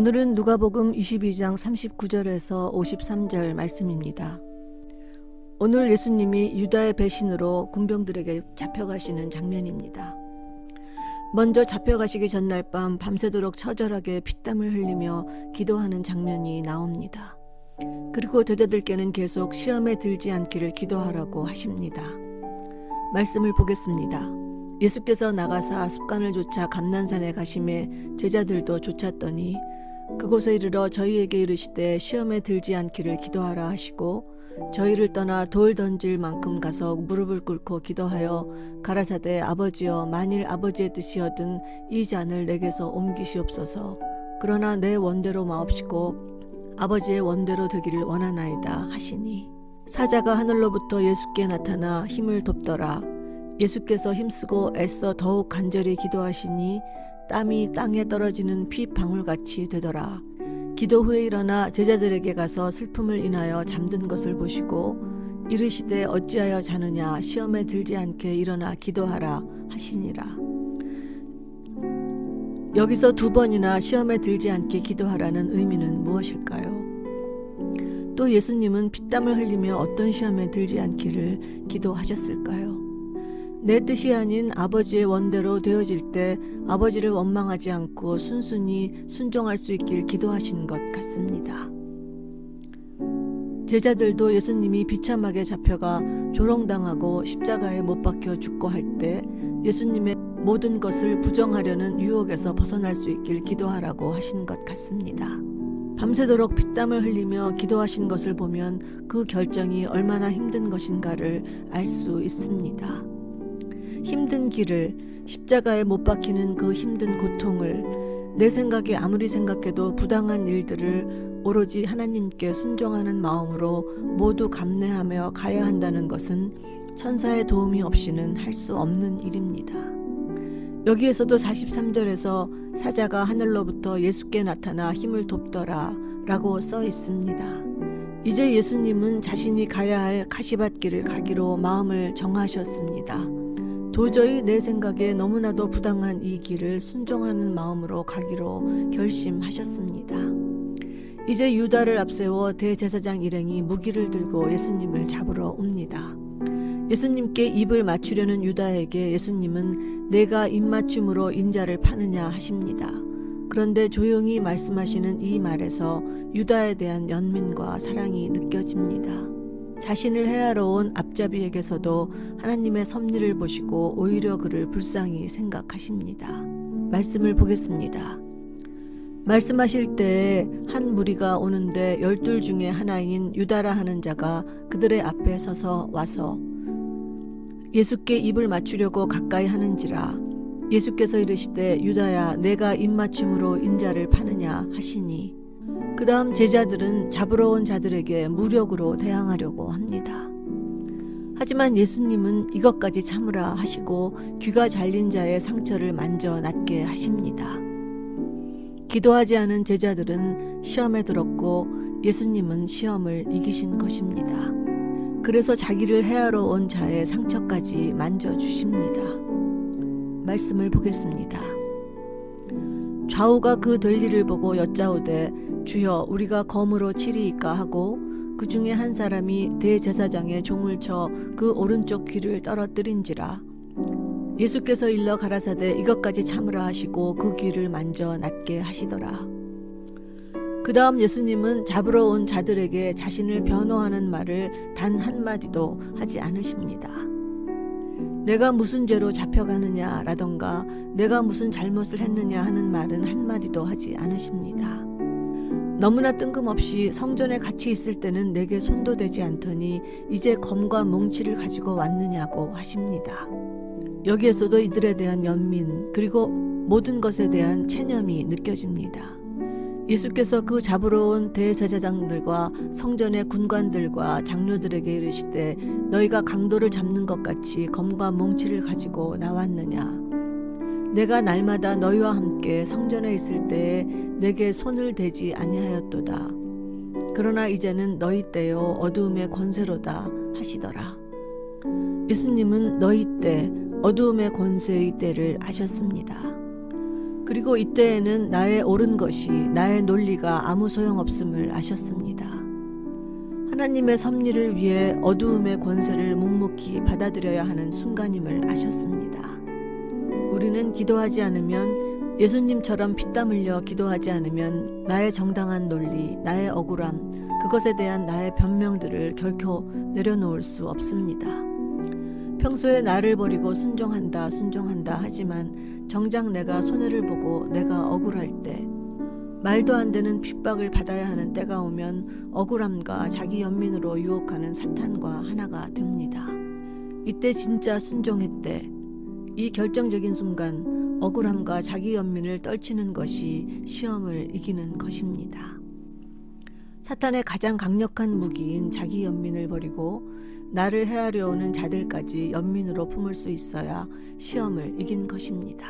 오늘은 누가복음 22장 39절에서 53절 말씀입니다. 오늘 예수님이 유다의 배신으로 군병들에게 잡혀가시는 장면입니다. 먼저 잡혀가시기 전날 밤새도록 처절하게 피땀을 흘리며 기도하는 장면이 나옵니다. 그리고 제자들께는 계속 시험에 들지 않기를 기도하라고 하십니다. 말씀을 보겠습니다. 예수께서 나가사 습관을 좇아 감난산에 가심에 제자들도 쫓았더니 그곳에 이르러 저희에게 이르시되 시험에 들지 않기를 기도하라 하시고 저희를 떠나 돌 던질 만큼 가서 무릎을 꿇고 기도하여 가라사대 아버지여 만일 아버지의 뜻이거든 이 잔을 내게서 옮기시옵소서. 그러나 내 원대로 마옵시고 아버지의 원대로 되기를 원하나이다 하시니 사자가 하늘로부터 예수께 나타나 힘을 돕더라. 예수께서 힘쓰고 애써 더욱 간절히 기도하시니 땀이 땅에 떨어지는 피방울같이 되더라. 기도 후에 일어나 제자들에게 가서 슬픔을 인하여 잠든 것을 보시고 이르시되 어찌하여 자느냐 시험에 들지 않게 일어나 기도하라 하시니라. 여기서 두 번이나 시험에 들지 않게 기도하라는 의미는 무엇일까요? 또 예수님은 피땀을 흘리며 어떤 시험에 들지 않기를 기도하셨을까요? 내 뜻이 아닌 아버지의 원대로 되어질 때 아버지를 원망하지 않고 순순히 순종할 수 있길 기도하신 것 같습니다. 제자들도 예수님이 비참하게 잡혀가 조롱당하고 십자가에 못 박혀 죽고 할 때 예수님의 모든 것을 부정하려는 유혹에서 벗어날 수 있길 기도하라고 하신 것 같습니다. 밤새도록 피땀을 흘리며 기도하신 것을 보면 그 결정이 얼마나 힘든 것인가를 알 수 있습니다. 힘든 길을, 십자가에 못 박히는 그 힘든 고통을, 내 생각에 아무리 생각해도 부당한 일들을 오로지 하나님께 순종하는 마음으로 모두 감내하며 가야 한다는 것은 천사의 도움이 없이는 할 수 없는 일입니다. 여기에서도 43절에서 사자가 하늘로부터 예수께 나타나 힘을 돕더라 라고 써 있습니다. 이제 예수님은 자신이 가야 할 가시밭길을 가기로 마음을 정하셨습니다. 도저히 내 생각에 너무나도 부당한 이 길을 순종하는 마음으로 가기로 결심하셨습니다. 이제 유다를 앞세워 대제사장 일행이 무기를 들고 예수님을 잡으러 옵니다. 예수님께 입을 맞추려는 유다에게 예수님은 내가 입맞춤으로 인자를 파느냐 하십니다. 그런데 조용히 말씀하시는 이 말에서 유다에 대한 연민과 사랑이 느껴집니다. 자신을 해하러 온 앞잡이에게서도 하나님의 섭리를 보시고 오히려 그를 불쌍히 생각하십니다. 말씀을 보겠습니다. 말씀하실 때에 한 무리가 오는데 12 중에 하나인 유다라 하는 자가 그들의 앞에 서서 와서 예수께 입을 맞추려고 가까이 하는지라. 예수께서 이르시되 유다야 내가 입맞춤으로 인자를 파느냐 하시니 그 다음 제자들은 잡으러 온 자들에게 무력으로 대항하려고 합니다. 하지만 예수님은 이것까지 참으라 하시고 귀가 잘린 자의 상처를 만져 낫게 하십니다. 기도하지 않은 제자들은 시험에 들었고 예수님은 시험을 이기신 것입니다. 그래서 자기를 해하러 온 자의 상처까지 만져주십니다. 말씀을 보겠습니다. 좌우가 그 될 일을 보고 여짜오되 주여 우리가 검으로 치리이까 하고 그 중에 한 사람이 대제사장의 종을 쳐 그 오른쪽 귀를 떨어뜨린지라. 예수께서 일러 가라사대 이것까지 참으라 하시고 그 귀를 만져 낫게 하시더라. 그 다음 예수님은 잡으러 온 자들에게 자신을 변호하는 말을 단 한마디도 하지 않으십니다. 내가 무슨 죄로 잡혀가느냐 라던가 내가 무슨 잘못을 했느냐 하는 말은 한마디도 하지 않으십니다. 너무나 뜬금없이 성전에 같이 있을 때는 내게 손도 대지 않더니 이제 검과 뭉치를 가지고 왔느냐고 하십니다. 여기에서도 이들에 대한 연민 그리고 모든 것에 대한 체념이 느껴집니다. 예수께서 그 잡으러 온 대제사장들과 성전의 군관들과 장로들에게 이르시되 너희가 강도를 잡는 것 같이 검과 뭉치를 가지고 나왔느냐. 내가 날마다 너희와 함께 성전에 있을 때에 내게 손을 대지 아니하였도다. 그러나 이제는 너희 때요 어두움의 권세로다 하시더라. 예수님은 너희 때 어두움의 권세의 때를 아셨습니다. 그리고 이때에는 나의 옳은 것이, 나의 논리가 아무 소용없음을 아셨습니다. 하나님의 섭리를 위해 어두움의 권세를 묵묵히 받아들여야 하는 순간임을 아셨습니다. 우리는 기도하지 않으면, 예수님처럼 피땀 흘려 기도하지 않으면 나의 정당한 논리, 나의 억울함, 그것에 대한 나의 변명들을 결코 내려놓을 수 없습니다. 평소에 나를 버리고 순종한다 하지만 정작 내가 손해를 보고 내가 억울할 때, 말도 안 되는 핍박을 받아야 하는 때가 오면 억울함과 자기 연민으로 유혹하는 사탄과 하나가 됩니다. 이때 진짜 순종의 때, 이 결정적인 순간 억울함과 자기 연민을 떨치는 것이 시험을 이기는 것입니다. 사탄의 가장 강력한 무기인 자기 연민을 버리고 나를 해하려 오는 자들까지 연민으로 품을 수 있어야 시험을 이긴 것입니다.